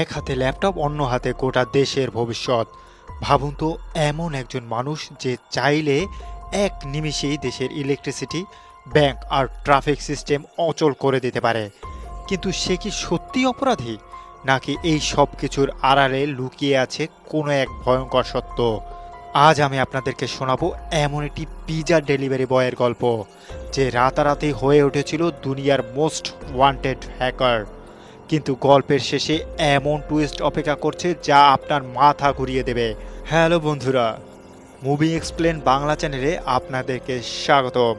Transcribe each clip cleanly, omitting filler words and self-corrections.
এক হাতে ল্যাপটপ, অন্য হাতে গোটা দেশের ভবিষ্যৎ। ভাবুন তো, এমন একজন মানুষ যে চাইলে এক নিমিষেই দেশের ইলেকট্রিসিটি, ব্যাংক আর ট্রাফিক সিস্টেম অচল করে দিতে পারে। কিন্তু সে কি সত্যিই অপরাধী, নাকি এই সব কিছুর আড়ালে লুকিয়ে আছে কোনো এক ভয়ঙ্কর সত্য? আজ আমি আপনাদেরকে শোনাবো এমন একটি পিজা ডেলিভারি বয়ের গল্প, যে রাতারাতি হয়ে উঠেছিল দুনিয়ার মোস্ট ওয়ান্টেড হ্যাকার। কিন্তু গল্পের শেষে এমন টুইস্ট অপেক্ষা করছে যা আপনার মাথা ঘুরিয়ে দেবে। হ্যালো বন্ধুরা, মুভি এক্সপ্লেন বাংলা চ্যানেলে আপনাদেরকে স্বাগতম।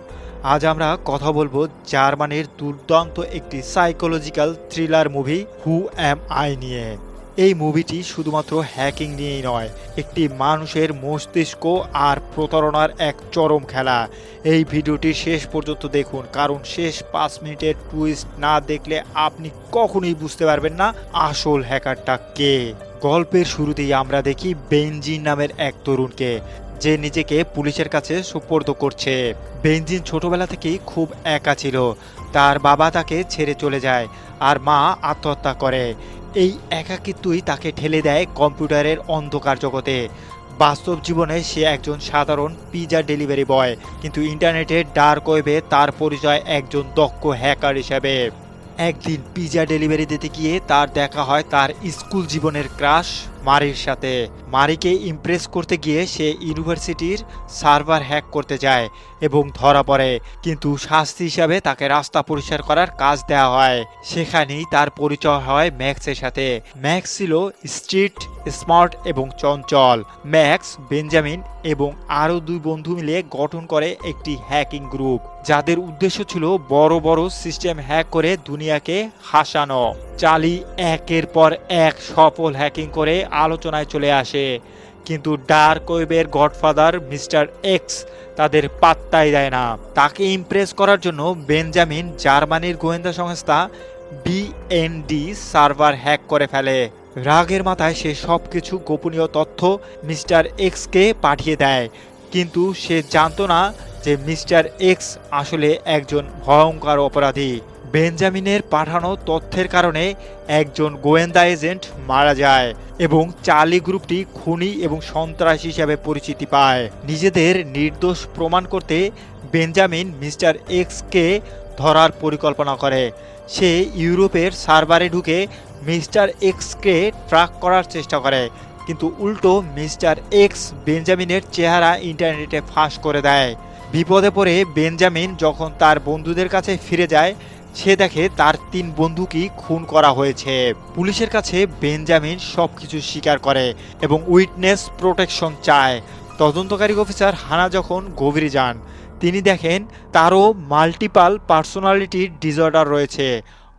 আজ আমরা কথা বলবো জার্মানির দুর্দান্ত একটি psychological thriller movie who am I নিয়ে। এই মুভিটি শুধুমাত্র হ্যাকিং নিয়েই নয়, একটি মানুষের মস্তিষ্ক আর প্রতারণার এক চরম খেলা। এই ভিডিওটি শেষ পর্যন্ত দেখুন, কারণ শেষ 5 মিনিটের টুইস্ট না দেখলে আপনি কখনোই বুঝতে পারবেন না আসল হ্যাকারটা কে। গল্পের শুরুতেই আমরা দেখি বেনজিন নামের এক তরুণকে, যে নিজেকে পুলিশের কাছে সুপর্দ করছে। বেনজিন ছোটবেলা থেকেই খুব একা ছিল। তার বাবা তাকে ছেড়ে চলে যায় আর মা আত্মহত্যা করে। এই একাকিত্বই তাকে ঠেলে দেয় কম্পিউটারের অন্ধকার জগতে। বাস্তব জীবনে সে একজন সাধারণ পিজা ডেলিভারি বয়, কিন্তু ইন্টারনেটের ডার্ক ওয়েবে তার পরিচয় একজন দক্ষ হ্যাকার হিসেবে। একদিন পিজা ডেলিভারি দিতে গিয়ে তার দেখা হয় তার স্কুল জীবনের ক্রাশ মারির সাথে। মারিকে ইমপ্রেস করতে গিয়ে সে ইউনিভার্সিটির সার্ভার হ্যাক করতে যায় এবং ধরা পড়ে, কিন্তু শাস্তি হিসাবে তাকে রাস্তা পরিষ্কার করার কাজ দেওয়া হয়। সেখানেই তার পরিচয় হয় ম্যাক্সের সাথে। ম্যাক্স ছিল স্ট্রিট স্মার্ট এবং চঞ্চল। ম্যাক্স, বেঞ্জামিন এবং আরও 2 বন্ধু মিলে গঠন করে একটি হ্যাকিং গ্রুপ, যাদের উদ্দেশ্য ছিল বড় বড় সিস্টেম হ্যাক করে দুনিয়াকে হাসানো। চার্লি একের পর এক সফল হ্যাকিং করে আলোচনায় চলে আসে, কিন্তু ডার্ক ওয়েবের গডফাদার মিস্টার এক্স তাদের পাত্তাই দেয় না। তাকে ইমপ্রেস করার জন্য বেঞ্জামিন জার্মানির গোয়েন্দা সংস্থা বিএনডি সার্ভার হ্যাক করে ফেলে। রাগের মাথায় সে সবকিছু গোপনীয় তথ্য মিস্টার এক্সকে পাঠিয়ে দেয়, কিন্তু সে জানতো না যে মিস্টার এক্স আসলে একজন ভয়ঙ্কর অপরাধী। বেঞ্জামিনের পাঠানো তথ্যের কারণে একজন গোয়েন্দা এজেন্ট মারা যায় এবং চার্লি গ্রুপটি খুনি এবং সন্ত্রাসী হিসাবে পরিচিতি পায়। নিজেদের নির্দোষ প্রমাণ করতে বেঞ্জামিন মিস্টার এক্সকে ধরার পরিকল্পনা করে। সে ইউরোপের সার্ভারে ঢুকে মিস্টার এক্সকে ট্র্যাক করার চেষ্টা করে, কিন্তু উল্টো মিস্টার এক্স বেঞ্জামিনের চেহারা ইন্টারনেটে ফাঁস করে দেয়। বিপদে পড়ে বেঞ্জামিন যখন তার বন্ধুদের কাছে ফিরে যায়, সে দেখে তার 3 বন্ধুকেই খুন করা হয়েছে। পুলিশের কাছে বেঞ্জামিন সবকিছু স্বীকার করে এবং উইটনেস প্রোটেকশন চায়। তদন্তকারী অফিসার হানা যখন গভীরে যান, তিনি দেখেন তারও মাল্টিপাল পার্সোনালিটি ডিসঅর্ডার রয়েছে।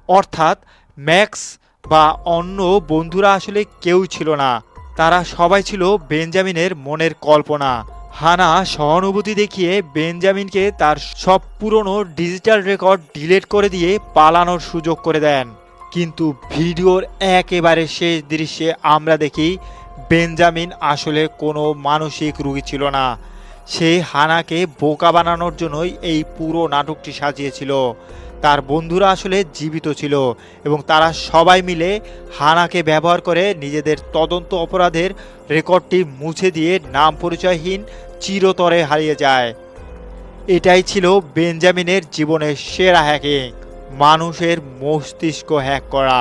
অর্থাৎ ম্যাক্স বা অন্য বন্ধুরা আসলে কেউ ছিল না, তারা সবাই ছিল বেঞ্জামিনের মনের কল্পনা। হানা সহানুভূতি দেখিয়ে বেঞ্জামিনকে তার সব পুরনো ডিজিটাল রেকর্ড ডিলিট করে দিয়ে পালানোর সুযোগ করে দেন। কিন্তু ভিডিওর একেবারে শেষ দৃশ্যে আমরা দেখি বেঞ্জামিন আসলে কোনো মানসিক রোগী ছিল না। সে হানাকে বোকা বানানোর জন্যই এই পুরো নাটকটি সাজিয়েছিল। তার বন্ধুরা আসলে জীবিত ছিল এবং তারা সবাই মিলে হানাকে ব্যবহার করে নিজেদের তদন্ত অপরাধের রেকর্ডটি মুছে দিয়ে নাম পরিচয়হীন চিরতরে হারিয়ে যায়। এটাই ছিল বেঞ্জামিনের জীবনের সেরা হ্যাকিং, মানুষের মস্তিষ্ক হ্যাক করা।